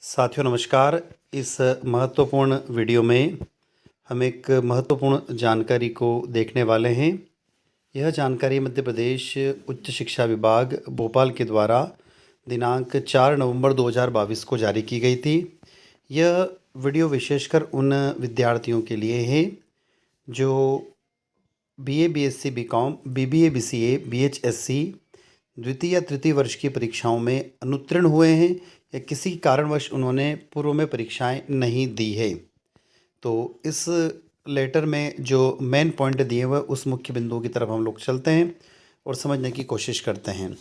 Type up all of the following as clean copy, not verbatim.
साथियों नमस्कार। इस महत्वपूर्ण वीडियो में हम एक महत्वपूर्ण जानकारी को देखने वाले हैं। यह जानकारी मध्य प्रदेश उच्च शिक्षा विभाग भोपाल के द्वारा दिनांक 4 नवंबर 2022 को जारी की गई थी। यह वीडियो विशेषकर उन विद्यार्थियों के लिए है जो BA, BSc, BCom, BBA, BCA, बीएचएससी द्वितीय या तृतीय वर्ष की परीक्षाओं में अनुत्तीर्ण हुए हैं या किसी कारणवश उन्होंने पूर्व में परीक्षाएं नहीं दी है। तो इस लेटर में जो मेन पॉइंट दिए हुए उस मुख्य बिंदुओं की तरफ हम लोग चलते हैं और समझने की कोशिश करते हैं।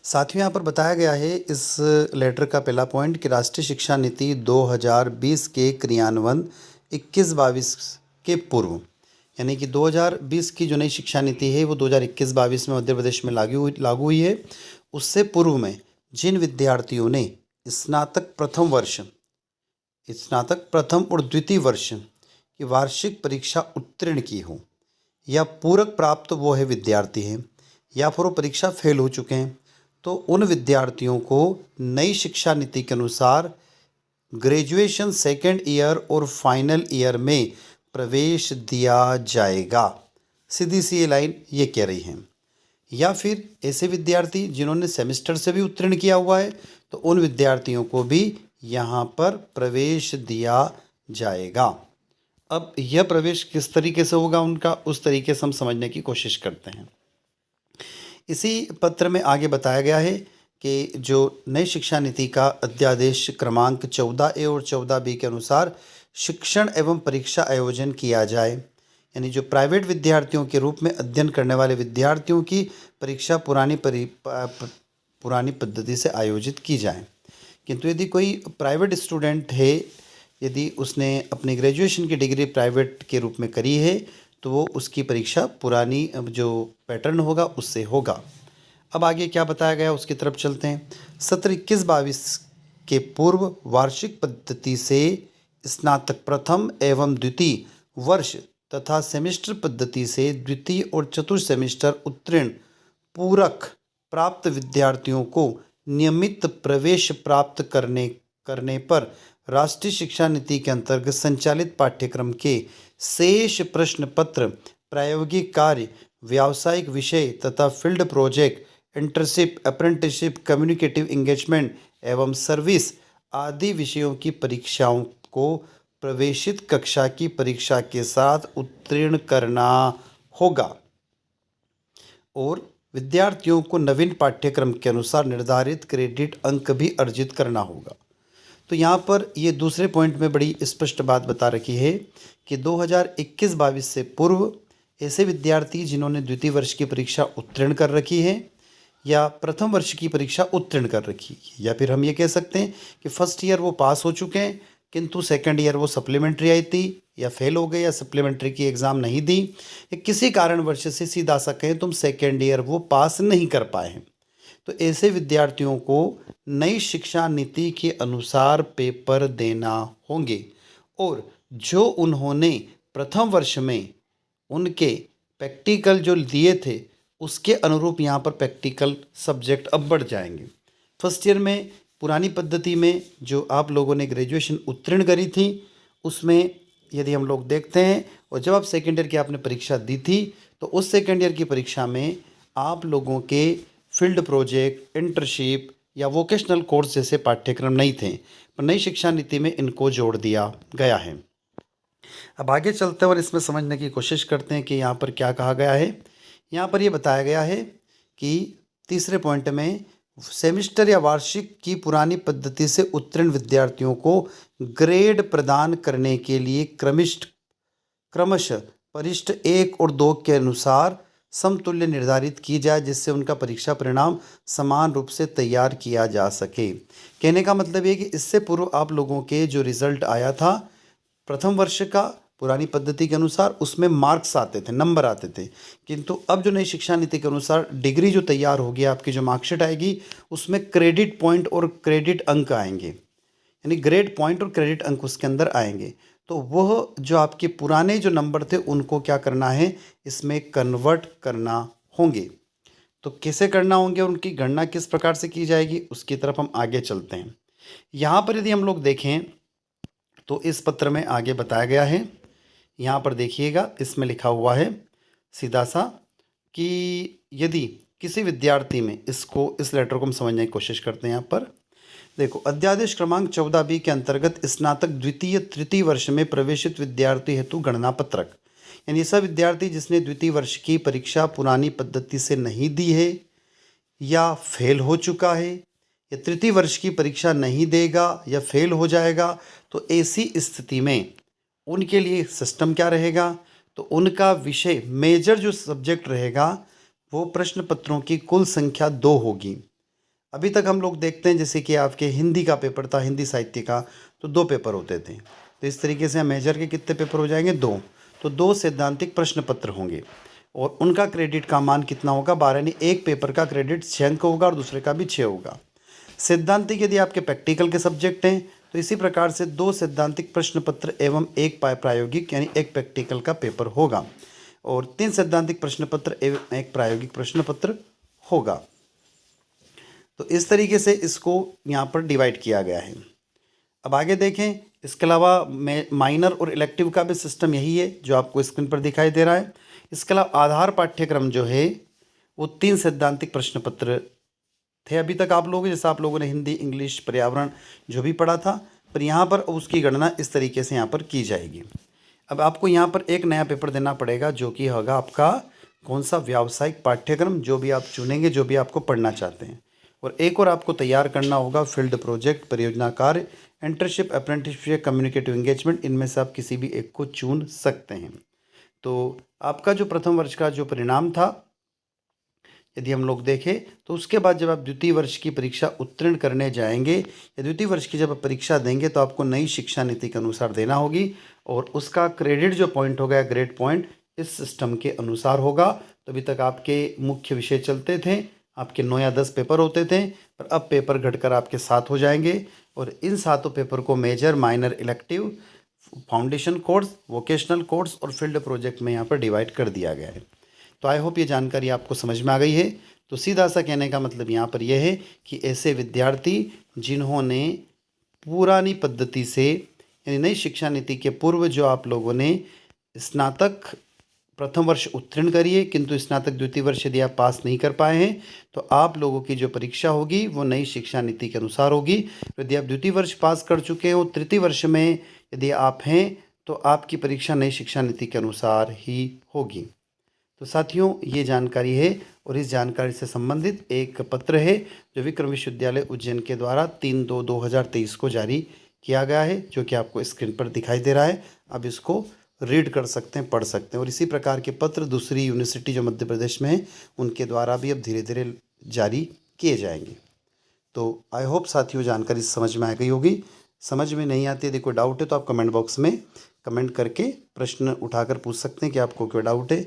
साथियों, यहाँ पर बताया गया है इस लेटर का पहला पॉइंट कि राष्ट्रीय शिक्षा नीति 2020 के क्रियान्वयन 21-22 के पूर्व, यानी कि 2020 की जो नई शिक्षा नीति है वो 2021-22 में मध्य प्रदेश में लागू हुई है। उससे पूर्व में जिन विद्यार्थियों ने स्नातक प्रथम और द्वितीय वर्ष की वार्षिक परीक्षा उत्तीर्ण की हो या पूरक प्राप्त वो है विद्यार्थी हैं या फिर वो परीक्षा फेल हो चुके हैं, तो उन विद्यार्थियों को नई शिक्षा नीति के अनुसार ग्रेजुएशन सेकेंड ईयर और फाइनल ईयर में प्रवेश दिया जाएगा। सीधी सी ये लाइन ये कह रही है। या फिर ऐसे विद्यार्थी जिन्होंने सेमेस्टर से भी उत्तीर्ण किया हुआ है तो उन विद्यार्थियों को भी यहाँ पर प्रवेश दिया जाएगा। अब यह प्रवेश किस तरीके से होगा उनका, उस तरीके से हम समझने की कोशिश करते हैं। इसी पत्र में आगे बताया गया है कि जो नई शिक्षा नीति का अध्यादेश क्रमांक 14A और 14B के अनुसार शिक्षण एवं परीक्षा आयोजन किया जाए, यानी जो प्राइवेट विद्यार्थियों के रूप में अध्ययन करने वाले विद्यार्थियों की परीक्षा पुरानी पद्धति से आयोजित की जाए। किंतु यदि कोई प्राइवेट स्टूडेंट है, यदि उसने अपनी ग्रेजुएशन की डिग्री प्राइवेट के रूप में करी है तो वो उसकी परीक्षा पुरानी जो पैटर्न होगा उससे होगा। अब आगे क्या बताया गया उसकी तरफ चलते हैं। सत्र 21-22 के पूर्व वार्षिक पद्धति से स्नातक प्रथम एवं द्वितीय वर्ष तथा सेमेस्टर पद्धति से द्वितीय और चतुर्थ सेमेस्टर उत्तीर्ण पूरक प्राप्त विद्यार्थियों को नियमित प्रवेश प्राप्त करने पर राष्ट्रीय शिक्षा नीति के अंतर्गत संचालित पाठ्यक्रम के शेष प्रश्न पत्र, प्रायोगिक कार्य, व्यावसायिक विषय तथा field project, internship, apprenticeship, communicative engagement एवं सर्विस आदि विषयों की परीक्षाओं को प्रवेशित कक्षा की परीक्षा के साथ उत्तीर्ण करना होगा और विद्यार्थियों को नवीन पाठ्यक्रम के अनुसार निर्धारित क्रेडिट अंक भी अर्जित करना होगा। तो यहाँ पर ये दूसरे पॉइंट में बड़ी स्पष्ट बात बता रखी है कि 2021-22 से पूर्व ऐसे विद्यार्थी जिन्होंने द्वितीय वर्ष की परीक्षा उत्तीर्ण कर रखी है या प्रथम वर्ष की परीक्षा उत्तीर्ण कर रखी है, या फिर हम ये कह सकते हैं कि फर्स्ट ईयर वो पास हो चुके हैं किंतु सेकंड ईयर वो सप्लीमेंट्री आई थी या फेल हो गए या सप्लीमेंट्री की एग्ज़ाम नहीं दी या किसी कारणवश से सीधा सा कहें तुम सेकंड ईयर वो पास नहीं कर पाए हैं, तो ऐसे विद्यार्थियों को नई शिक्षा नीति के अनुसार पेपर देना होंगे और जो उन्होंने प्रथम वर्ष में उनके प्रैक्टिकल जो दिए थे उसके अनुरूप यहाँ पर प्रैक्टिकल सब्जेक्ट अब बढ़ जाएंगे। फर्स्ट ईयर में पुरानी पद्धति में जो आप लोगों ने ग्रेजुएशन उत्तीर्ण करी थी उसमें यदि हम लोग देखते हैं और जब आप सेकेंड ईयर की आपने परीक्षा दी थी तो उस सेकेंड ईयर की परीक्षा में आप लोगों के फील्ड प्रोजेक्ट, इंटर्नशिप या वोकेशनल कोर्स जैसे पाठ्यक्रम नहीं थे, पर नई शिक्षा नीति में इनको जोड़ दिया गया है। अब आगे चलते हैं और इसमें समझने की कोशिश करते हैं कि यहाँ पर क्या कहा गया है। यहाँ पर ये बताया गया है कि तीसरे पॉइंट में सेमेस्टर या वार्षिक की पुरानी पद्धति से उत्तीर्ण विद्यार्थियों को ग्रेड प्रदान करने के लिए क्रमशः वरिष्ठ 1 और 2 के अनुसार समतुल्य निर्धारित की जाए, जिससे उनका परीक्षा परिणाम समान रूप से तैयार किया जा सके। कहने का मतलब ये कि इससे पूर्व आप लोगों के जो रिज़ल्ट आया था प्रथम वर्ष का पुरानी पद्धति के अनुसार उसमें मार्क्स आते थे, नंबर आते थे, किंतु अब जो नई शिक्षा नीति के अनुसार डिग्री जो तैयार होगी, आपकी जो मार्कशीट आएगी उसमें क्रेडिट पॉइंट और क्रेडिट अंक आएंगे, यानी ग्रेड पॉइंट और क्रेडिट अंक उसके अंदर आएंगे। तो वह जो आपके पुराने जो नंबर थे उनको क्या करना है, इसमें कन्वर्ट करना होंगे। तो कैसे करना होंगे, उनकी गणना किस प्रकार से की जाएगी उसकी तरफ हम आगे चलते हैं। यहाँ पर यदि हम लोग देखें तो इस पत्र में आगे बताया गया है, यहाँ पर देखिएगा, इसमें लिखा हुआ है सीधा सा कि यदि किसी विद्यार्थी में इस लेटर को हम समझने की कोशिश करते हैं। यहाँ पर देखो, अध्यादेश क्रमांक 14B के अंतर्गत स्नातक द्वितीय तृतीय वर्ष में प्रवेशित विद्यार्थी हेतु गणना पत्रक, यानी ऐसा विद्यार्थी जिसने द्वितीय वर्ष की परीक्षा पुरानी पद्धति से नहीं दी है या फेल हो चुका है या तृतीय वर्ष की परीक्षा नहीं देगा या फेल हो जाएगा, तो ऐसी स्थिति में उनके लिए सिस्टम क्या रहेगा, तो उनका विषय मेजर जो सब्जेक्ट रहेगा वो प्रश्न पत्रों की कुल संख्या 2 होगी। अभी तक हम लोग देखते हैं जैसे कि आपके हिंदी का पेपर था, हिंदी साहित्य का, तो 2 पेपर होते थे। तो इस तरीके से मेजर के कितने पेपर हो जाएंगे, 2। तो 2 सैद्धांतिक प्रश्न पत्र होंगे और उनका क्रेडिट का मान कितना होगा, 12, यानी एक पेपर का क्रेडिट 6 अंक होगा और दूसरे का भी 6 होगा। सैद्धांतिक यदि आपके प्रैक्टिकल के सब्जेक्ट हैं तो इसी प्रकार से 2 सैद्धांतिक प्रश्न पत्र एवं 1 प्रायोगिक यानी 1 प्रैक्टिकल का पेपर होगा और 3 सैद्धांतिक प्रश्न पत्र एवं 1 प्रायोगिक प्रश्न पत्र होगा। तो इस तरीके से इसको यहाँ पर डिवाइड किया गया है। अब आगे देखें, इसके अलावा माइनर और इलेक्टिव का भी सिस्टम यही है जो आपको स्क्रीन पर दिखाई दे रहा है। इसके अलावा आधार पाठ्यक्रम जो है वो 3 सैद्धांतिक प्रश्न पत्र थे अभी तक आप लोग, जैसा आप लोगों ने हिंदी, इंग्लिश, पर्यावरण जो भी पढ़ा था, पर यहाँ पर उसकी गणना इस तरीके से यहाँ पर की जाएगी। अब आपको यहाँ पर एक नया पेपर देना पड़ेगा जो कि होगा आपका कौन सा, व्यावसायिक पाठ्यक्रम, जो भी आप चुनेंगे, जो भी आपको पढ़ना चाहते हैं। और एक और आपको तैयार करना होगा फील्ड प्रोजेक्ट, परियोजना कार्य, इंटर्नशिप, अप्रेंटिसशिप, कम्युनिकेटिव एंगेजमेंट, इनमें से आप किसी भी एक को चुन सकते हैं। तो आपका जो प्रथम वर्ष का जो परिणाम था यदि हम लोग देखें तो उसके बाद जब आप द्वितीय वर्ष की परीक्षा उत्तीर्ण करने जाएंगे या द्वितीय वर्ष की जब आप परीक्षा देंगे तो आपको नई शिक्षा नीति के अनुसार देना होगी और उसका क्रेडिट जो पॉइंट होगा, ग्रेड पॉइंट, इस सिस्टम के अनुसार होगा। तो अभी तक आपके मुख्य विषय चलते थे, आपके 9 या 10 पेपर होते थे, पर अब पेपर घटकर आपके 7 हो जाएंगे और इन 7 पेपर को major, minor, elective, foundation course, vocational course और फील्ड प्रोजेक्ट में यहाँ पर डिवाइड कर दिया गया है। तो आई होप ये जानकारी आपको समझ में आ गई है। तो सीधा सा कहने का मतलब यहाँ पर यह है कि ऐसे विद्यार्थी जिन्होंने पुरानी पद्धति से यानी नई शिक्षा नीति के पूर्व जो आप लोगों ने स्नातक प्रथम वर्ष उत्तीर्ण करिए किंतु स्नातक द्वितीय वर्ष यदि आप पास नहीं कर पाए हैं तो आप लोगों की जो परीक्षा होगी वो नई शिक्षा नीति के अनुसार होगी। यदि आप द्वितीय वर्ष पास कर चुके हो, तृतीय वर्ष में यदि आप हैं तो आपकी परीक्षा नई शिक्षा नीति के अनुसार ही होगी। तो साथियों, ये जानकारी है और इस जानकारी से संबंधित एक पत्र है जो विक्रम विश्वविद्यालय उज्जैन के द्वारा 3/2/2023 को जारी किया गया है, जो कि आपको स्क्रीन पर दिखाई दे रहा है। अब इसको रीड कर सकते हैं, पढ़ सकते हैं और इसी प्रकार के पत्र दूसरी यूनिवर्सिटी जो मध्य प्रदेश में है उनके द्वारा भी अब धीरे धीरे जारी किए जाएंगे। तो आई होप साथियों जानकारी समझ में आ गई होगी। समझ में नहीं आती, यदि कोई डाउट है तो आप कमेंट बॉक्स में कमेंट करके प्रश्न उठाकर पूछ सकते हैं कि आपको कोई डाउट है।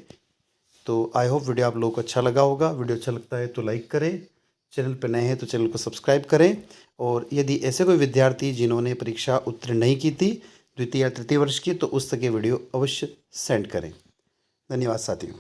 तो आई होप वीडियो आप लोगों को अच्छा लगा होगा। वीडियो अच्छा लगता है तो लाइक करें, चैनल पर नए हैं तो चैनल को सब्सक्राइब करें और यदि ऐसे कोई विद्यार्थी जिन्होंने परीक्षा उत्तीर्ण नहीं की थी द्वितीय या तृतीय वर्ष की, तो उस तक ये वीडियो अवश्य सेंड करें। धन्यवाद साथियों।